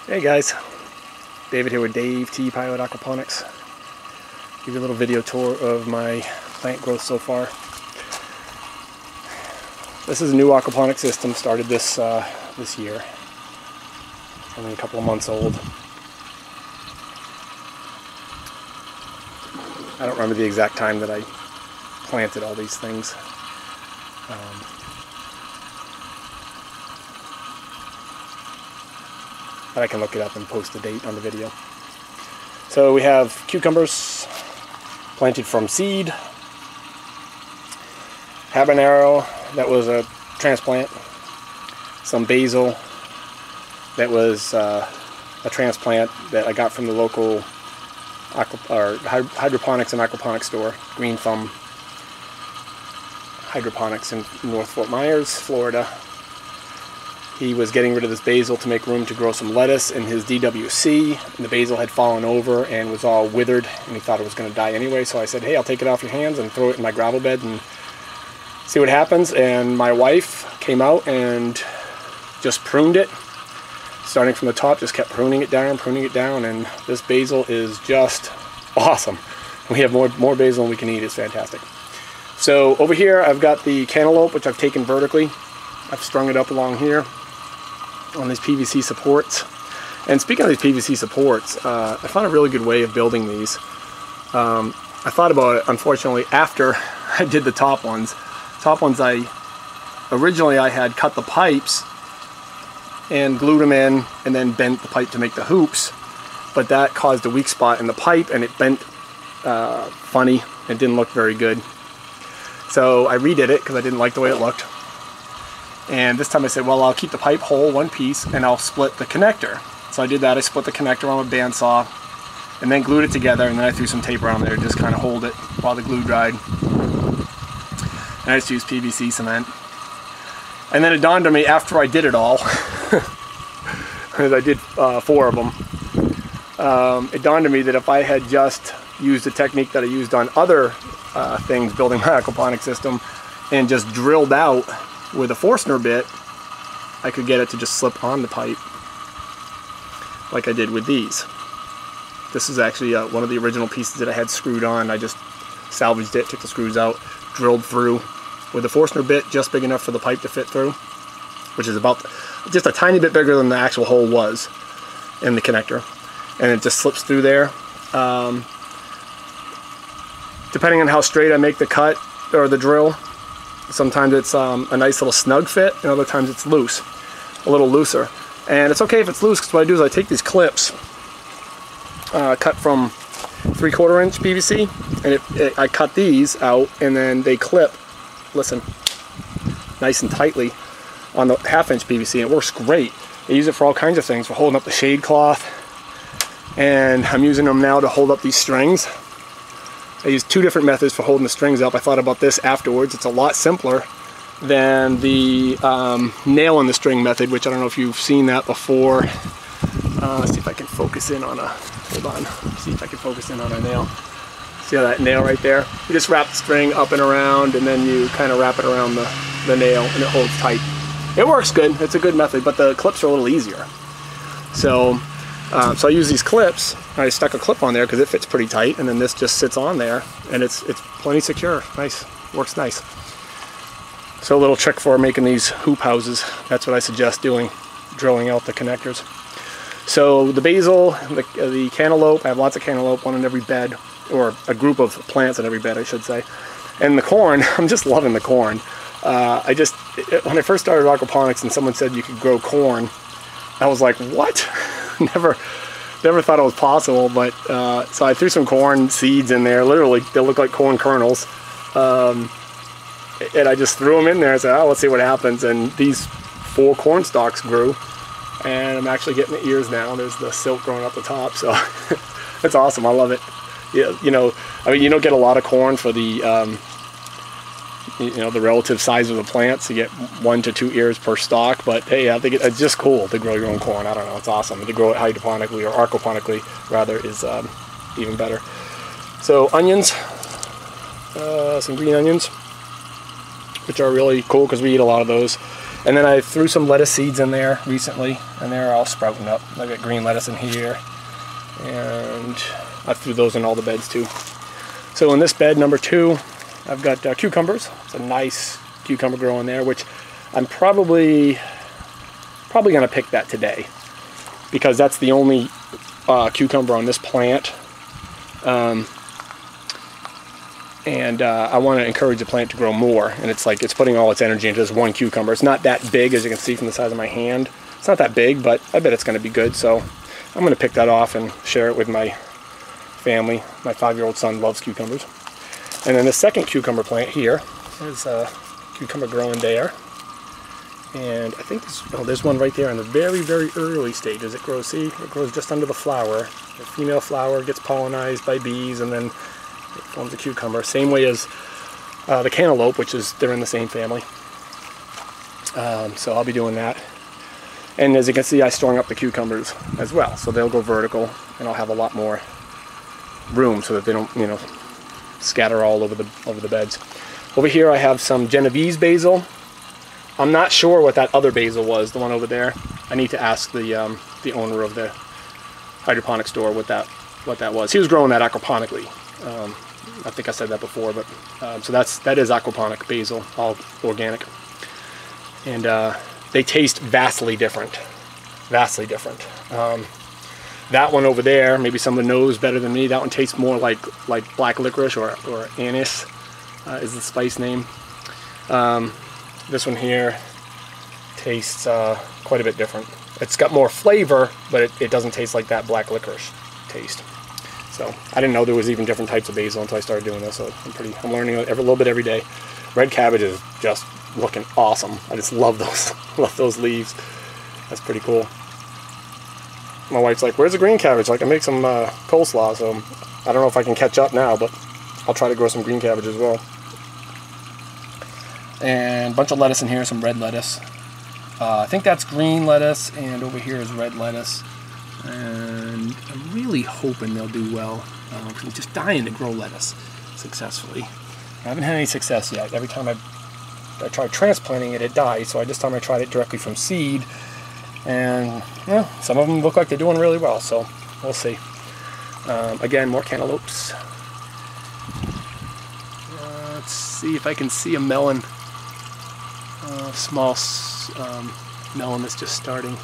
Hey guys, David here with Dave T. Pilot Aquaponics. Give you a little video tour of my plant growth so far. This is a new aquaponic system, started this this year. Only a couple of months old. I don't remember the exact time that I planted all these things. But I can look it up and post the date on the video. So we have cucumbers planted from seed, habanero that was a transplant, some basil that was a transplant that I got from the local hydroponics and aquaponics store, Green Thumb Hydroponics in North Fort Myers, Florida. He was getting rid of this basil to make room to grow some lettuce in his DWC, and the basil had fallen over and was all withered, and he thought it was going to die anyway, so I said, hey, I'll take it off your hands and throw it in my gravel bed and see what happens. And my wife came out and just pruned it, starting from the top, just kept pruning it down, and this basil is just awesome. We have more basil than we can eat. It's fantastic. So over here I've got the cantaloupe, which I've taken vertically. I've strung it up along here on these PVC supports. And speaking of these PVC supports, I found a really good way of building these. I thought about it, unfortunately, after I did the top ones. Originally I had cut the pipes and glued them in and then bent the pipe to make the hoops, but that caused a weak spot in the pipe and it bent funny. It didn't look very good. So I redid it because I didn't like the way it looked. And this time I said, well, I'll keep the pipe whole, one piece, and I'll split the connector. So I did that. I split the connector on a bandsaw and then glued it together, and then I threw some tape around there to just kind of hold it while the glue dried. And I just used PVC cement. And then it dawned on me after I did it all, because I did 4 of them, it dawned on me that if I had just used the technique that I used on other things building my aquaponic system and just drilled out with a Forstner bit, I could get it to just slip on the pipe like I did with these. This is actually one of the original pieces that I had screwed on. I just salvaged it, took the screws out, drilled through with a Forstner bit just big enough for the pipe to fit through, which is about just a tiny bit bigger than the actual hole was in the connector, and it just slips through there. Depending on how straight I make the cut or the drill, sometimes it's a nice little snug fit, and other times it's loose, a little looser. And it's okay if it's loose, because what I do is I take these clips cut from 3/4 inch PVC, and I cut these out, and then they clip, listen, nice and tightly on the 1/2 inch PVC, and it works great. I use it for all kinds of things, for holding up the shade cloth, and I'm using them now to hold up these strings. I use 2 different methods for holding the strings up. I thought about this afterwards. It's a lot simpler than the nail in the string method, which I don't know if you've seen that before. Let's see if I can focus in on a, hold on, see if I can focus in on a nail. See how that nail right there? You just wrap the string up and around, and then you kind of wrap it around the nail, and it holds tight. It works good. It's a good method, but the clips are a little easier. So I use these clips. I stuck a clip on there because it fits pretty tight, and then this just sits on there, and it's plenty secure. Nice, works nice. So a little trick for making these hoop houses. That's what I suggest doing, drilling out the connectors. So the basil, the cantaloupe, I have lots of cantaloupe, one in every bed, or a group of plants in every bed, I should say. And the corn, I'm just loving the corn. When I first started aquaponics and someone said you could grow corn, I was like, what? Never thought it was possible, but so I threw some corn seeds in there. Literally, they look like corn kernels, and I just threw them in there and said, oh, let's see what happens. And these 4 corn stalks grew, and I'm actually getting the ears now. There's the silk growing up the top, so it's awesome. I love it. Yeah, I mean, you don't get a lot of corn for the the relative size of the plants. You get 1 to 2 ears per stalk, but hey, I think it's just cool to grow your own corn. I don't know, it's awesome. And to grow it hydroponically, or aquaponically rather, is even better. So onions, some green onions, which are really cool because we eat a lot of those. And then I threw some lettuce seeds in there recently, and they're all sprouting up. I've got green lettuce in here, and I threw those in all the beds too. So in this bed number 2, I've got cucumbers. It's a nice cucumber growing there, which I'm probably gonna pick that today, because that's the only cucumber on this plant. I want to encourage the plant to grow more, and it's like it's putting all its energy into this one cucumber. It's not that big, as you can see from the size of my hand. It's not that big, but I bet it's going to be good, so I'm going to pick that off and share it with my family. My 5-year-old son loves cucumbers. And then the second cucumber plant here is a cucumber growing there, and I think there's one right there in the very, very early stages. It grows, see, it grows just under the flower. The female flower gets pollinized by bees, and then it forms a cucumber. Same way as the cantaloupe, which is, they're in the same family. So I'll be doing that. And as you can see, I'm storing up the cucumbers as well. So they'll go vertical, and I'll have a lot more room so that they don't, you know, scatter all over the beds. Over here I have some Genovese basil. I'm not sure what that other basil was, the one over there. I need to ask the owner of the hydroponic store what that was. He was growing that aquaponically. I think I said that before, but so that is Aquaponic Basil, all organic, and they taste vastly different. Vastly different. That one over there, maybe someone knows better than me. That one tastes more like black licorice or anise is the spice name. This one here tastes quite a bit different. It's got more flavor, but it doesn't taste like that black licorice taste. So I didn't know there was even different types of basil until I started doing this. So I'm learning a little bit every day. Red cabbage is just looking awesome. I just love those leaves. That's pretty cool. My wife's like, "Where's the green cabbage? I can make some coleslaw." So I don't know if I can catch up now, but I'll try to grow some green cabbage as well. And a bunch of lettuce in here, some red lettuce. I think that's green lettuce, and over here is red lettuce. And I'm really hoping they'll do well, because I'm just dying to grow lettuce successfully. I haven't had any success yet. Every time I try transplanting it, it dies. So this time I tried it directly from seed, and yeah, some of them look like they're doing really well. So we'll see. Again, more cantaloupes. Let's see if I can see a melon. Small melon that's just starting.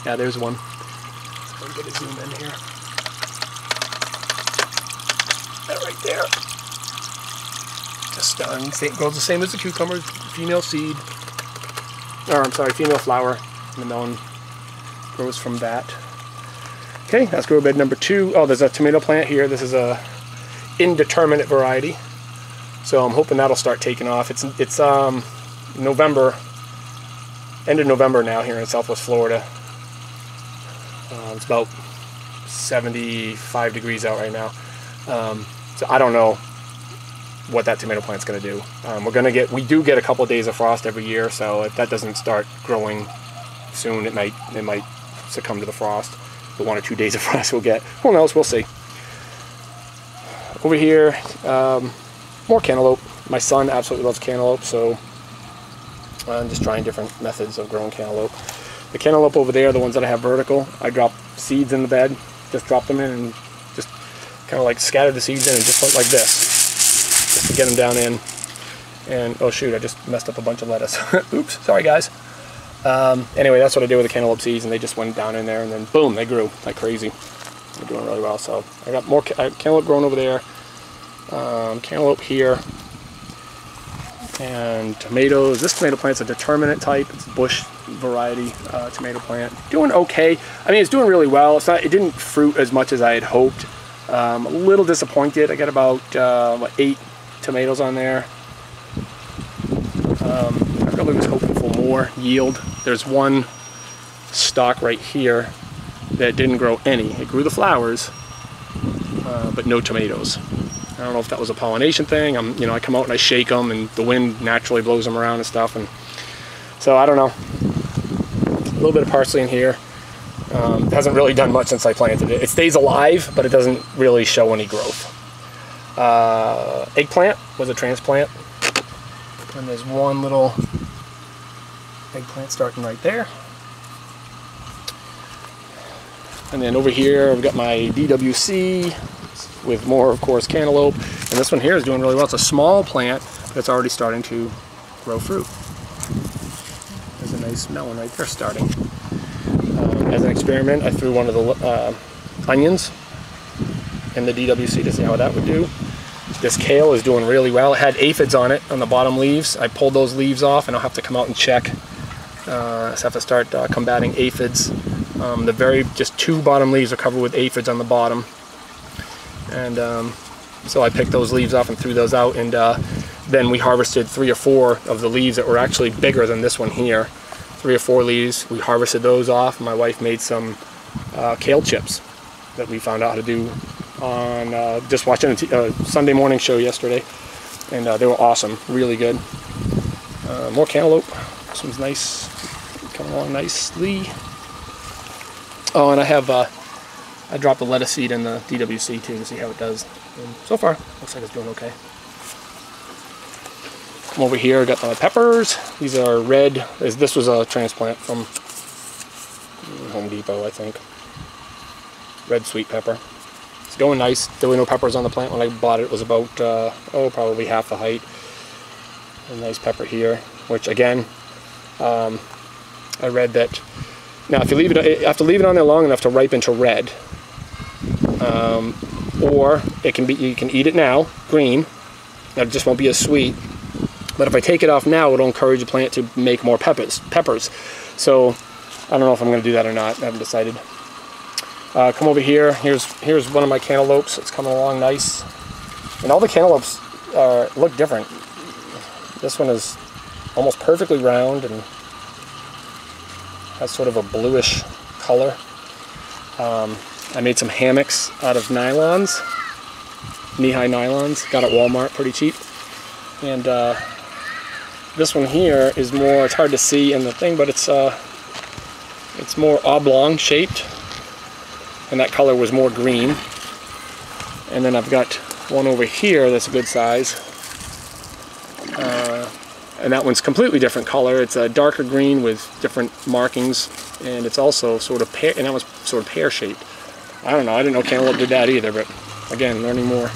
Yeah, there's one. Let's go get a zoom in here. That right there. Just starting. Grows the same as the cucumber. Female seed. Or I'm sorry, female flower. And the melon grows from that. Okay, that's grow bed number 2. Oh, there's a tomato plant here. This is a indeterminate variety. So I'm hoping that'll start taking off. It's November, end of November now here in Southwest Florida. It's about 75 degrees out right now. So I don't know what that tomato plant's going to do. We do get a couple of days of frost every year, so if that doesn't start growing soon, it might succumb to the frost. The 1 or 2 days of frost we'll get. Who knows? We'll see. Over here, more cantaloupe. My son absolutely loves cantaloupe, so I'm just trying different methods of growing cantaloupe. The cantaloupe over there, the ones that I have vertical, I drop seeds in the bed, just drop them in and just kind of like scatter the seeds in and just went like this, just to get them down in. And oh shoot, I just messed up a bunch of lettuce. Oops, sorry guys. Anyway, that's what I did with the cantaloupe seeds, and they just went down in there, and then boom, they grew like crazy. They're doing really well. So I got more cantaloupe growing over there, cantaloupe here, and tomatoes. This tomato plant's a determinate type. It's a bush variety tomato plant. Doing okay. I mean, it's doing really well. It didn't fruit as much as I had hoped. A little disappointed. I got about 8 tomatoes on there. I really was hoping for more yield. There's one stalk right here that didn't grow any. It grew the flowers, but no tomatoes. I don't know if that was a pollination thing. I come out and I shake them, and the wind naturally blows them around and stuff. And so I don't know. A little bit of parsley in here. It hasn't really done much since I planted it. It stays alive, but it doesn't really show any growth. Eggplant was a transplant, and there's one little Eggplant starting right there. And then over here I've got my DWC with more, of course, cantaloupe. And this one here is doing really well. It's a small plant, but it's already starting to grow fruit. There's a nice melon right there starting. As an experiment, I threw one of the onions in the DWC to see how that would do. This kale is doing really well. It had aphids on it, on the bottom leaves. I pulled those leaves off, and I'll have to come out and check. I have to start combating aphids. Just 2 bottom leaves are covered with aphids on the bottom. And so I picked those leaves off and threw those out, and then we harvested 3 or 4 of the leaves that were actually bigger than this one here. 3 or 4 leaves. We harvested those off. My wife made some kale chips that we found out how to do on just watching a Sunday morning show yesterday, and they were awesome, really good. More cantaloupe. This one's nice, coming along nicely. Oh, and I have I dropped a lettuce seed in the DWC too to see how it does. And so far, looks like it's doing okay. Come over here, I got my peppers. These are red. This was a transplant from Home Depot, I think. Red sweet pepper. It's going nice. There were no peppers on the plant when I bought it. It was about, probably half the height. A nice pepper here, which again, I read that now if you leave it, you have to leave it on there long enough to ripen to red. Or it can be, you can eat it now, green. It just won't be as sweet. But if I take it off now, it'll encourage the plant to make more peppers. So I don't know if I'm going to do that or not. I haven't decided. Come over here. Here's one of my cantaloupes. It's coming along nice. And all the cantaloupes look different. This one is almost perfectly round and has sort of a bluish color. I made some hammocks out of nylons, knee-high nylons. Got at Walmart, pretty cheap. And this one here is more, it's hard to see in the thing, but it's more oblong shaped. And that color was more green. And then I've got one over here that's a good size. And that one's completely different color. It's a darker green with different markings, and it's also sort of pear, and that was sort of pear-shaped. I don't know. I didn't know cantaloupe did that either, but again, learning more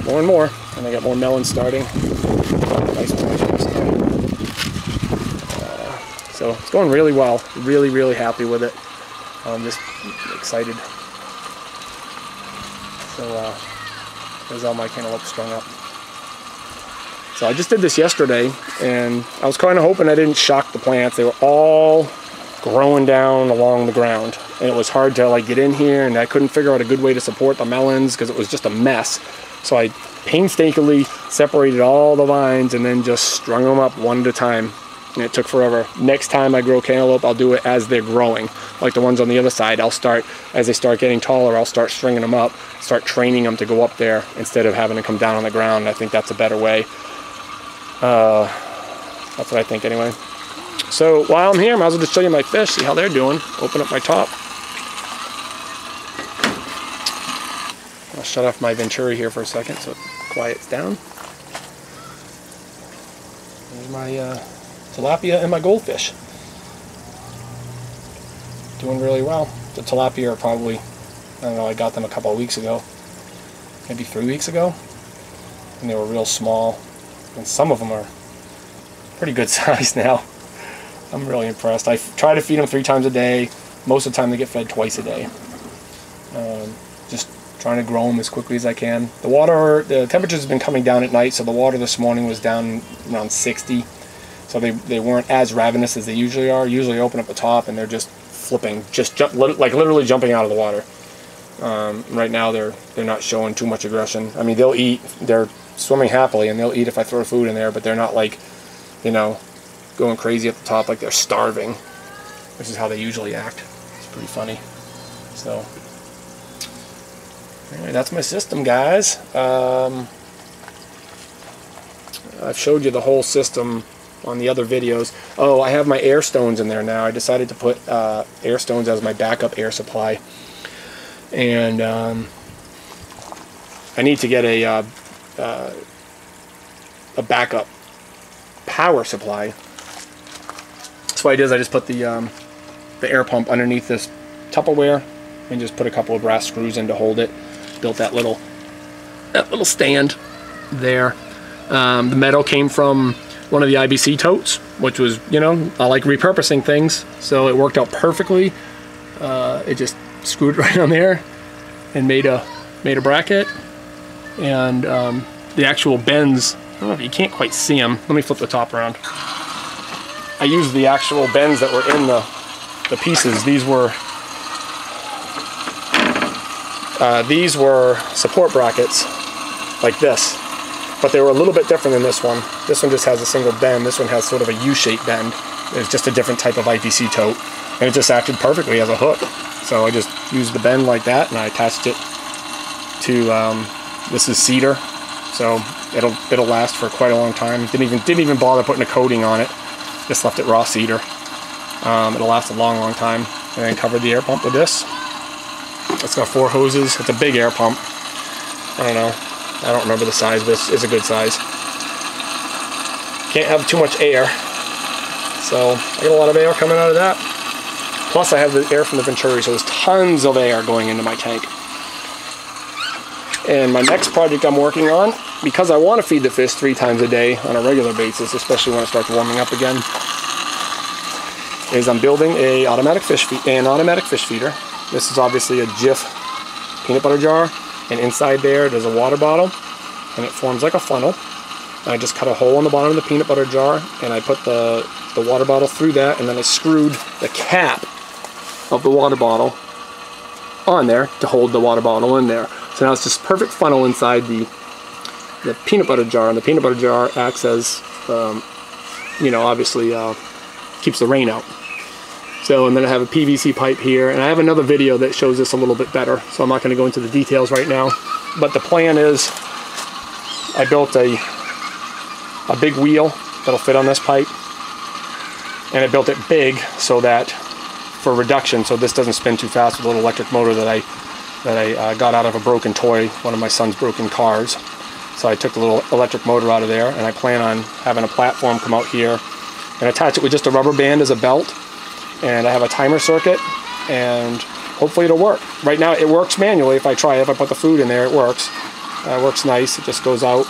and more. And I got more melon starting. Nice plants starting. So it's going really well. Really, really happy with it. I'm just excited. So there's all my cantaloupe strung up. So I just did this yesterday, and I was kind of hoping I didn't shock the plants. They were all growing down along the ground, and it was hard to like get in here, and I couldn't figure out a good way to support the melons because it was just a mess. So I painstakingly separated all the vines and then just strung them up one at a time, and it took forever. Next time I grow cantaloupe, I'll do it as they're growing. Like the ones on the other side, I'll start, as they start getting taller, I'll start stringing them up, start training them to go up there instead of having to come down on the ground. I think that's a better way. That's what I think anyway. So while I'm here, I might as well just show you my fish, see how they're doing. Open up my top. I'll shut off my Venturi here for a second so it quiets down. There's my tilapia and my goldfish. Doing really well. The tilapia are probably, I don't know, I got them a couple of weeks ago. Maybe 3 weeks ago. And they were real small. And some of them are pretty good size now. I'm really impressed. I try to feed them 3 times a day. Most of the time they get fed twice a day. Just trying to grow them as quickly as I can. The water, the temperatures have been coming down at night, so the water this morning was down around 60. So they weren't as ravenous as they usually are. Usually I open up the top and they're just flipping, like literally jumping out of the water. Right now they're not showing too much aggression. I mean, they'll eat. They're swimming happily, and they'll eat if I throw food in there, but they're not like, you know, going crazy at the top like they're starving, which is how they usually act. It's pretty funny. So anyway, that's my system, guys. I've showed you the whole system on the other videos. Oh, I have my air stones in there now. I decided to put air stones as my backup air supply, and I need to get a backup power supply So what I did is I just put the air pump underneath this Tupperware and just put a couple of brass screws in to hold it. Built that little stand there. The metal came from one of the IBC totes, which was, you know, I like repurposing things, so it worked out perfectly. It just screwed right on there and made a bracket. And the actual bends, I don't know if you can't quite see them. Let me flip the top around. I used the actual bends that were in the pieces. These were support brackets like this, but they were a little bit different than this one. This one just has a single bend. This one has sort of a U-shaped bend. It's just a different type of IPC tote, and it just acted perfectly as a hook. So I just used the bend like that, and I attached it to this is cedar, so it'll last for quite a long time. Didn't even bother putting a coating on it. Just left it raw cedar. It'll last a long time. And then covered the air pump with this. It's got 4 hoses. It's a big air pump. I don't know. I don't remember the size, but it's a good size. Can't have too much air. So I get a lot of air coming out of that. Plus I have the air from the Venturi, so there's tons of air going into my tank. And my next project I'm working on, because I want to feed the fish 3 times a day on a regular basis, especially when it starts warming up again, is I'm building an automatic fish feeder. This is obviously a Jif peanut butter jar, and inside there's a water bottle, and it forms like a funnel. And I just cut a hole in the bottom of the peanut butter jar, and I put the water bottle through that, and then I screwed the cap of the water bottle on there to hold the water bottle in there. So now it's just perfect funnel inside the peanut butter jar, and the peanut butter jar acts as, you know, obviously keeps the rain out. So, and then I have a PVC pipe here, and I have another video that shows this a little bit better, so I'm not going to go into the details right now. But the plan is, I built a big wheel that'll fit on this pipe, and I built it big so that, for reduction, so this doesn't spin too fast with a little electric motor that I got out of a broken toy, one of my son's broken cars. So I took the little electric motor out of there, and I plan on having a platform come out here and attach it with just a rubber band as a belt. And I have a timer circuit, and hopefully it'll work. Right now it works manually. If I try it, if I put the food in there, it works. It works nice. It just goes out,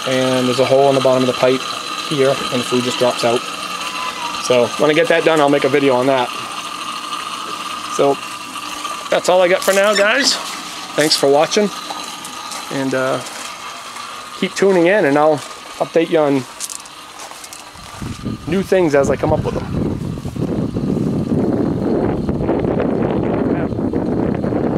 and there's a hole in the bottom of the pipe here, and the food just drops out. So when I get that done, I'll make a video on that. So that's all I got for now, guys. Thanks for watching, and keep tuning in, and I'll update you on new things as I come up with them.